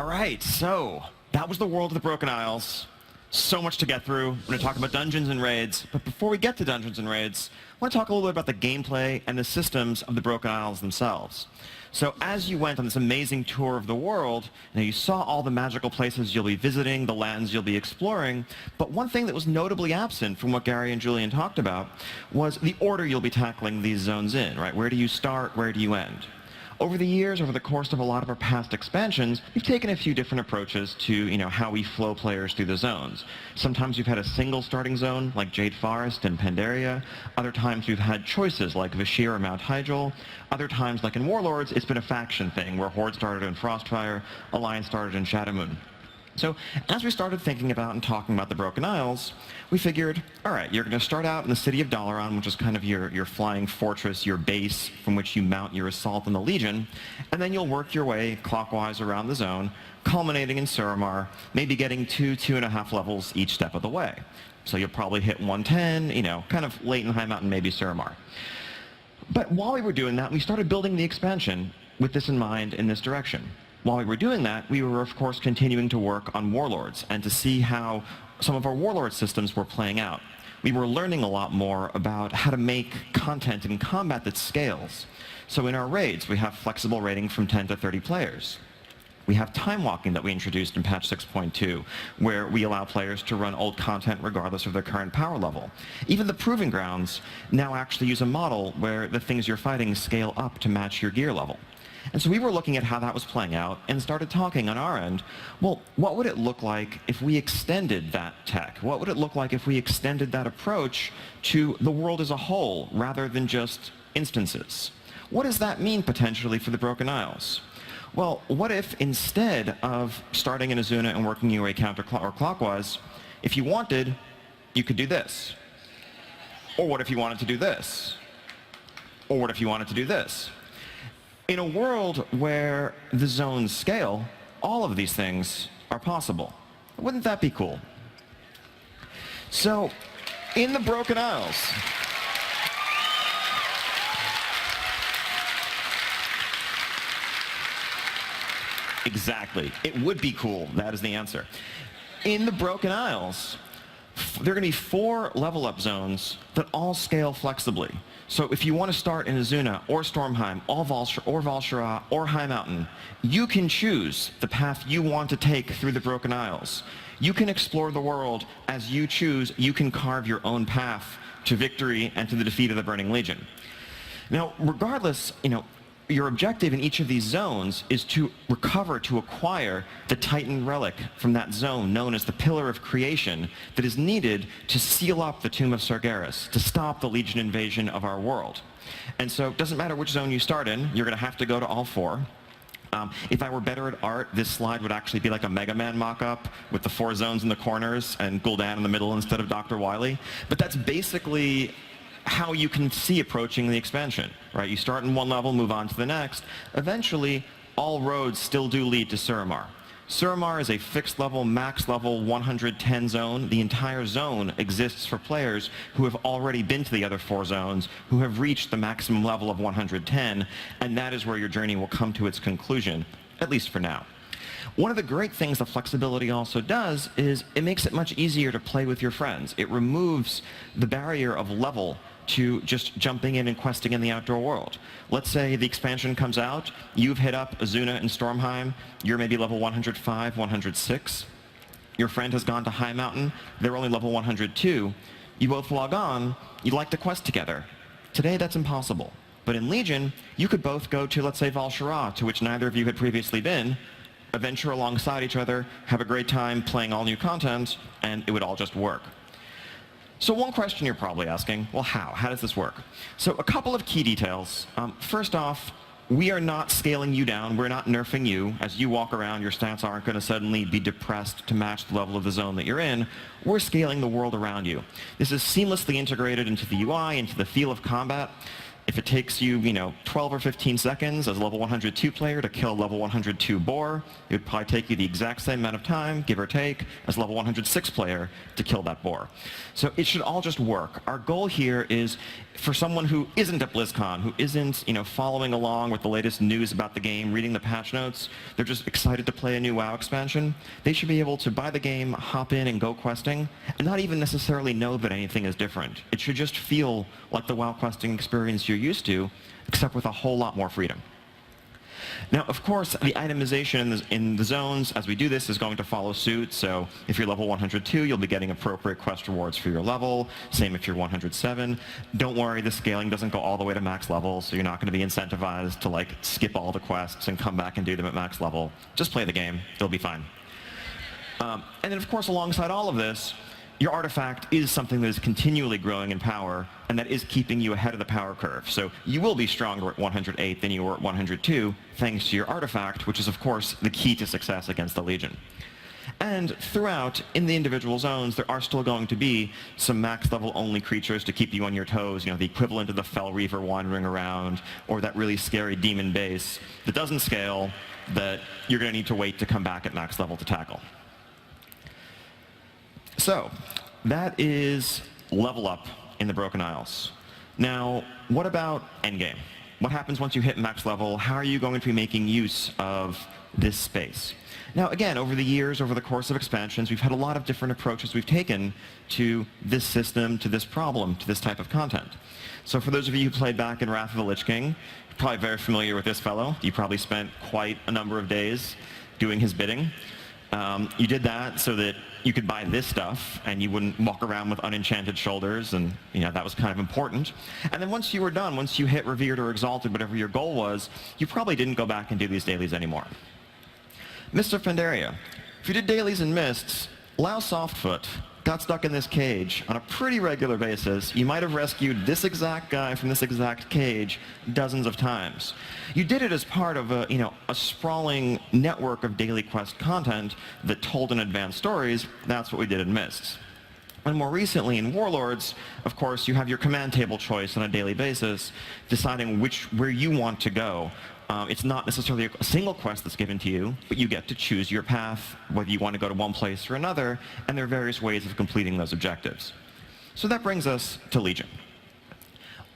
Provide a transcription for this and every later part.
right, so that was the world of the Broken Isles. So much to get through. We're going to talk about dungeons and raids, but before we get to dungeons and raids, I want to talk a little bit about the gameplay and the systems of the Broken Isles themselves. So as you went on this amazing tour of the world, you saw all the magical places you'll be visiting, the lands you'll be exploring, but one thing that was notably absent from what Gary and Julian talked about was the order you'll be tackling these zones in, right? Where do you start? Where do you end? Over the years, over the course of a lot of our past expansions, we've taken a few different approaches to, how we flow players through the zones. Sometimes we've had a single starting zone, like Jade Forest and Pandaria. Other times we've had choices, like Vashir or Mount Hyjal. Other times, like in Warlords, it's been a faction thing, where Horde started in Frostfire, Alliance started in Shadowmoon. So as we started thinking about and talking about the Broken Isles, we figured, all right, you're going to start out in the city of Dalaran, which is kind of your flying fortress, your base from which you mount your assault on the Legion, and then you'll work your way clockwise around the zone, culminating in Suramar, maybe getting 2.5 levels each step of the way. So you'll probably hit 110, kind of late in High Mountain, maybe Suramar. But while we were doing that, we started building the expansion with this in mind in this direction. While we were doing that, we were, of course, continuing to work on Warlords and to see how some of our Warlord systems were playing out. We were learning a lot more about how to make content in combat that scales. So in our raids, we have flexible raiding from 10 to 30 players. We have time walking that we introduced in patch 6.2, where we allow players to run old content regardless of their current power level. Even the Proving Grounds now actually use a model where the things you're fighting scale up to match your gear level. And so we were looking at how that was playing out and started talking on our end, well, what would it look like if we extended that tech? What would it look like if we extended that approach to the world as a whole rather than just instances? What does that mean potentially for the Broken Isles? Well, what if instead of starting in Azuna and working your way counterclockwise, if you wanted, you could do this? Or what if you wanted to do this? Or what if you wanted to do this? In a world where the zones scale, all of these things are possible. Wouldn't that be cool? So, in the Broken Isles, exactly, it would be cool. That is the answer. In the Broken Isles, there are going to be 4 level-up zones that all scale flexibly. So if you want to start in Azuna, or Stormheim, or Val'sharah, or High Mountain, you can choose the path you want to take through the Broken Isles. You can explore the world as you choose. You can carve your own path to victory and to the defeat of the Burning Legion. Now, regardless, your objective in each of these zones is to recover, to acquire the Titan relic from that zone known as the Pillar of Creation that is needed to seal up the Tomb of Sargeras, to stop the Legion invasion of our world. And so it doesn't matter which zone you start in, you're going to have to go to all 4. If I were better at art, this slide would actually be like a Mega Man mock-up with the 4 zones in the corners and Gul'dan in the middle instead of Dr. Wily. But that's basically how you can see approaching the expansion, right? You start in one level, move on to the next. Eventually, all roads still do lead to Suramar. Suramar is a fixed level, max level 110 zone. The entire zone exists for players who have already been to the other 4 zones, who have reached the maximum level of 110, and that is where your journey will come to its conclusion, at least for now. One of the great things the flexibility also does is it makes it much easier to play with your friends. It removes the barrier of level to just jumping in and questing in the outdoor world. Let's say the expansion comes out, you've hit up Azuna and Stormheim, you're maybe level 105, 106. Your friend has gone to High Mountain, they're only level 102. You both log on, you'd like to quest together. Today that's impossible. But in Legion, you could both go to, let's say, Val'sharah, to which neither of you had previously been, adventure alongside each other, have a great time playing all new content, and it would all just work. So one question you're probably asking, well, how? How does this work? So a couple of key details. First off, we are not scaling you down. We're not nerfing you. As you walk around, your stats aren't going to suddenly be depressed to match the level of the zone that you're in. We're scaling the world around you. This is seamlessly integrated into the UI, into the feel of combat. If it takes you, 12 or 15 seconds as a level 102 player to kill a level 102 boar, it would probably take you the exact same amount of time, give or take, as a level 106 player to kill that boar. So it should all just work. Our goal here is for someone who isn't at BlizzCon, who isn't, following along with the latest news about the game, reading the patch notes, they're just excited to play a new WoW expansion, they should be able to buy the game, hop in and go questing, and not even necessarily know that anything is different. It should just feel like the WoW questing experience you're used to, except with a whole lot more freedom. Now, of course, the itemization in the zones as we do this is going to follow suit. So if you're level 102, you'll be getting appropriate quest rewards for your level. Same if you're 107. Don't worry, the scaling doesn't go all the way to max level, so you're not going to be incentivized to skip all the quests and come back and do them at max level. Just play the game. It'll be fine. And then, of course, alongside all of this, your artifact is something that is continually growing in power, and that is keeping you ahead of the power curve. So you will be stronger at 108 than you were at 102, thanks to your artifact, which is, of course, the key to success against the Legion. And throughout, in the individual zones, there are still going to be some max-level only creatures to keep you on your toes, the equivalent of the Fell Reaver wandering around, or that really scary demon base that doesn't scale, that you're going to need to wait to come back at max level to tackle. So, that is level up in the Broken Isles. Now, what about endgame? What happens once you hit max level? How are you going to be making use of this space? Now, again, over the years, over the course of expansions, we've had a lot of different approaches we've taken to this system, to this problem, to this type of content. So for those of you who played back in Wrath of the Lich King, you're probably very familiar with this fellow. You probably spent quite a number of days doing his bidding. You did that so that you could buy this stuff and you wouldn't walk around with unenchanted shoulders, and that was kind of important. And then once you were done, once you hit Revered or Exalted, whatever your goal was, you probably didn't go back and do these dailies anymore. Mists of Pandaria. If you did dailies in Mists, Lao Softfoot got stuck in this cage on a pretty regular basis. You might have rescued this exact guy from this exact cage dozens of times. You did it as part of a sprawling network of daily quest content that told in advanced stories. That's what we did in Mists. And more recently in Warlords, of course, you have your command table choice on a daily basis, deciding where you want to go. It's not necessarily a single quest that's given to you, but you get to choose your path, whether you want to go to one place or another, and there are various ways of completing those objectives. So that brings us to Legion.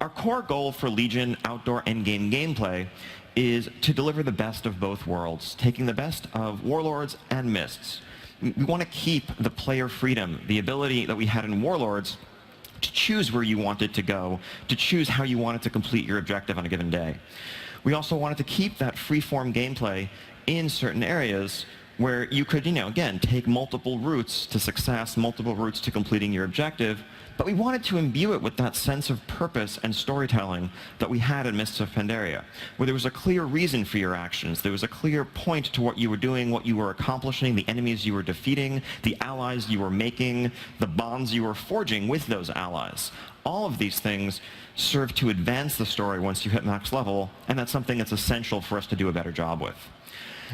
Our core goal for Legion outdoor endgame gameplay is to deliver the best of both worlds, taking the best of Warlords and Mists. We want to keep the player freedom, the ability that we had in Warlords to choose where you wanted to go, to choose how you wanted to complete your objective on a given day. We also wanted to keep that free-form gameplay in certain areas where you could, again, take multiple routes to success, multiple routes to completing your objective, but we wanted to imbue it with that sense of purpose and storytelling that we had in Mists of Pandaria, where there was a clear reason for your actions, there was a clear point to what you were doing, what you were accomplishing, the enemies you were defeating, the allies you were making, the bonds you were forging with those allies. All of these things serve to advance the story once you hit max level, and that's something that's essential for us to do a better job with.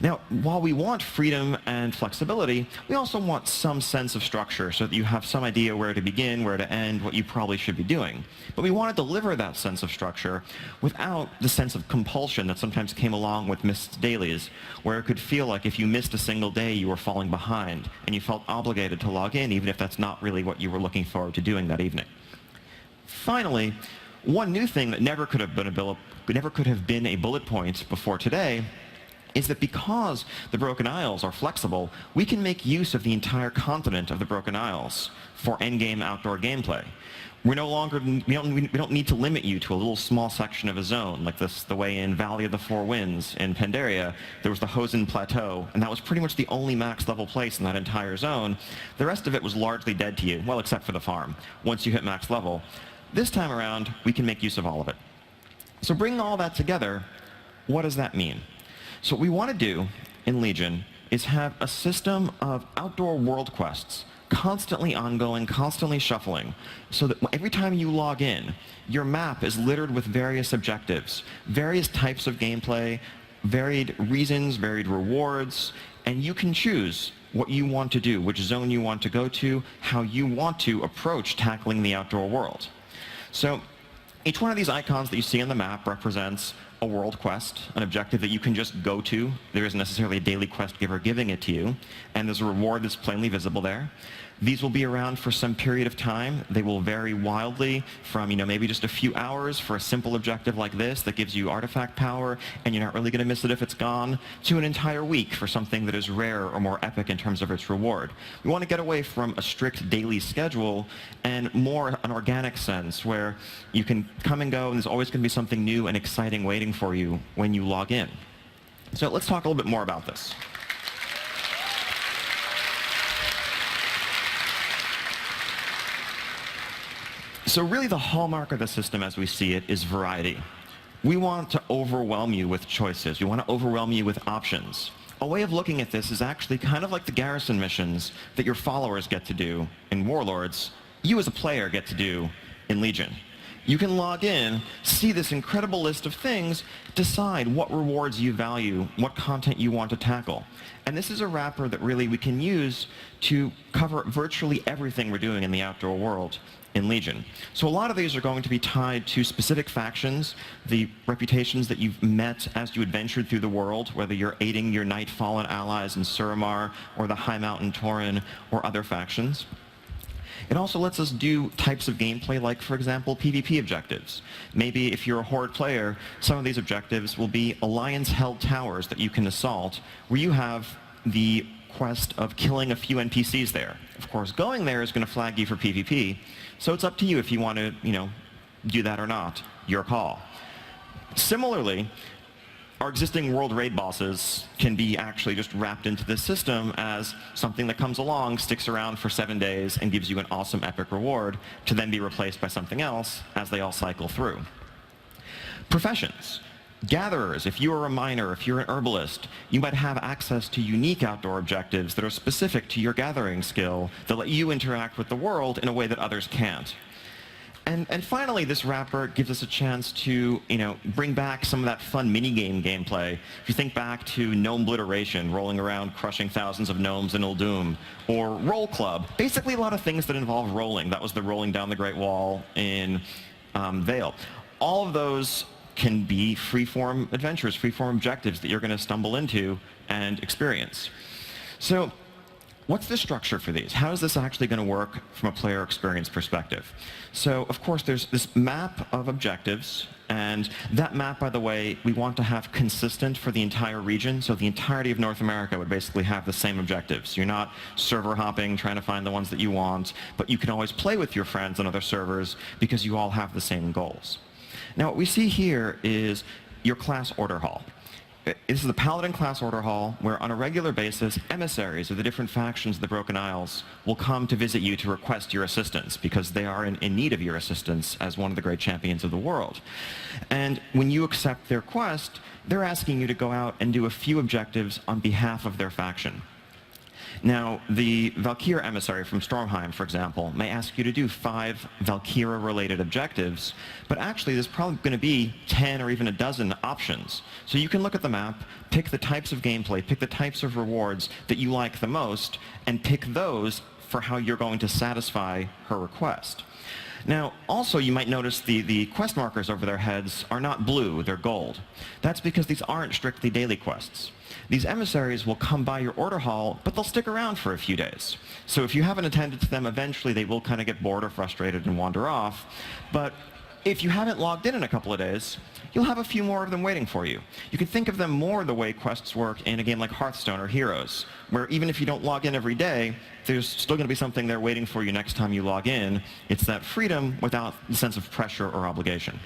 Now, while we want freedom and flexibility, we also want some sense of structure so that you have some idea where to begin, where to end, what you probably should be doing. But we want to deliver that sense of structure without the sense of compulsion that sometimes came along with Mist's dailies, where it could feel like if you missed a single day, you were falling behind, and you felt obligated to log in, even if that's not really what you were looking forward to doing that evening. Finally, one new thing that never could have been a bullet point before today is that because the Broken Isles are flexible, we can make use of the entire continent of the Broken Isles for endgame outdoor gameplay. We don't need to limit you to a little small section of a zone, like the way in Valley of the Four Winds in Pandaria, there was the Hosen Plateau, and that was pretty much the only max level place in that entire zone. The rest of it was largely dead to you, well, except for the farm, once you hit max level. This time around, we can make use of all of it. So bringing all that together, what does that mean? So what we want to do in Legion is have a system of outdoor world quests, constantly ongoing, constantly shuffling, so that every time you log in, your map is littered with various objectives, various types of gameplay, varied reasons, varied rewards, and you can choose what you want to do, which zone you want to go to, how you want to approach tackling the outdoor world. So Each one of these icons that you see on the map represents a world quest, an objective that you can just go to. There isn't necessarily a daily quest giver giving it to you, and there's a reward that's plainly visible there. These will be around for some period of time. They will vary wildly from, maybe just a few hours for a simple objective like this that gives you artifact power, and you're not really going to miss it if it's gone, to an entire week for something that is rare or more epic in terms of its reward. We want to get away from a strict daily schedule and more an organic sense where you can come and go, and there's always going to be something new and exciting waiting for you when you log in. So let's talk a little bit more about this. So really the hallmark of the system as we see it is variety. We want to overwhelm you with choices. We want to overwhelm you with options. A way of looking at this is actually kind of like the garrison missions that your followers get to do in Warlords, you as a player get to do in Legion. You can log in, see this incredible list of things, decide what rewards you value, what content you want to tackle. And this is a wrapper that really we can use to cover virtually everything we're doing in the outdoor world in Legion. So a lot of these are going to be tied to specific factions, the reputations that you've met as you adventured through the world, whether you're aiding your Nightfallen allies in Suramar or the High Mountain Tauren or other factions. It also lets us do types of gameplay like, for example, PvP objectives. Maybe if you're a Horde player, some of these objectives will be Alliance-held towers that you can assault, where you have the quest of killing a few NPCs there. Of course, going there is going to flag you for PvP, so it's up to you if you want to, do that or not. Your call. Similarly, our existing world raid bosses can be actually just wrapped into this system as something that comes along, sticks around for 7 days, and gives you an awesome epic reward to then be replaced by something else as they all cycle through. Professions. Gatherers, if you are a miner, if you're an herbalist, you might have access to unique outdoor objectives that are specific to your gathering skill that let you interact with the world in a way that others can't. And finally, this wrapper gives us a chance to, bring back some of that fun minigame gameplay. If you think back to Gnome Obliteration, rolling around crushing thousands of gnomes in Uldum, or Roll Club, basically a lot of things that involve rolling. That was the rolling down the Great Wall in Vale. All of those can be free-form adventures, free-form objectives that you're going to stumble into and experience. So what's the structure for these? How is this actually going to work from a player experience perspective? So, of course, there's this map of objectives, and that map, by the way, we want to have consistent for the entire region, so the entirety of North America would basically have the same objectives. You're not server hopping, trying to find the ones that you want, but you can always play with your friends on other servers because you all have the same goals. Now, what we see here is your class order hall. This is the Paladin class order hall, where on a regular basis, emissaries of the different factions of the Broken Isles will come to visit you to request your assistance, because they are in need of your assistance as one of the great champions of the world. And when you accept their quest, they're asking you to go out and do a few objectives on behalf of their faction. Now, the Valkyr emissary from Stormheim, for example, may ask you to do 5 Valkyra-related objectives, but actually there's probably going to be 10 or even a dozen options. So you can look at the map, pick the types of gameplay, pick the types of rewards that you like the most, and pick those for how you're going to satisfy her request. Now, also, you might notice the quest markers over their heads are not blue, they're gold. That's because these aren't strictly daily quests. These emissaries will come by your order hall, but they'll stick around for a few days. So if you haven't attended to them, eventually they will kind of get bored or frustrated and wander off. But if you haven't logged in a couple of days, you'll have a few more of them waiting for you. You can think of them more the way quests work in a game like Hearthstone or Heroes, where even if you don't log in every day, there's still going to be something there waiting for you next time you log in. It's that freedom without the sense of pressure or obligation.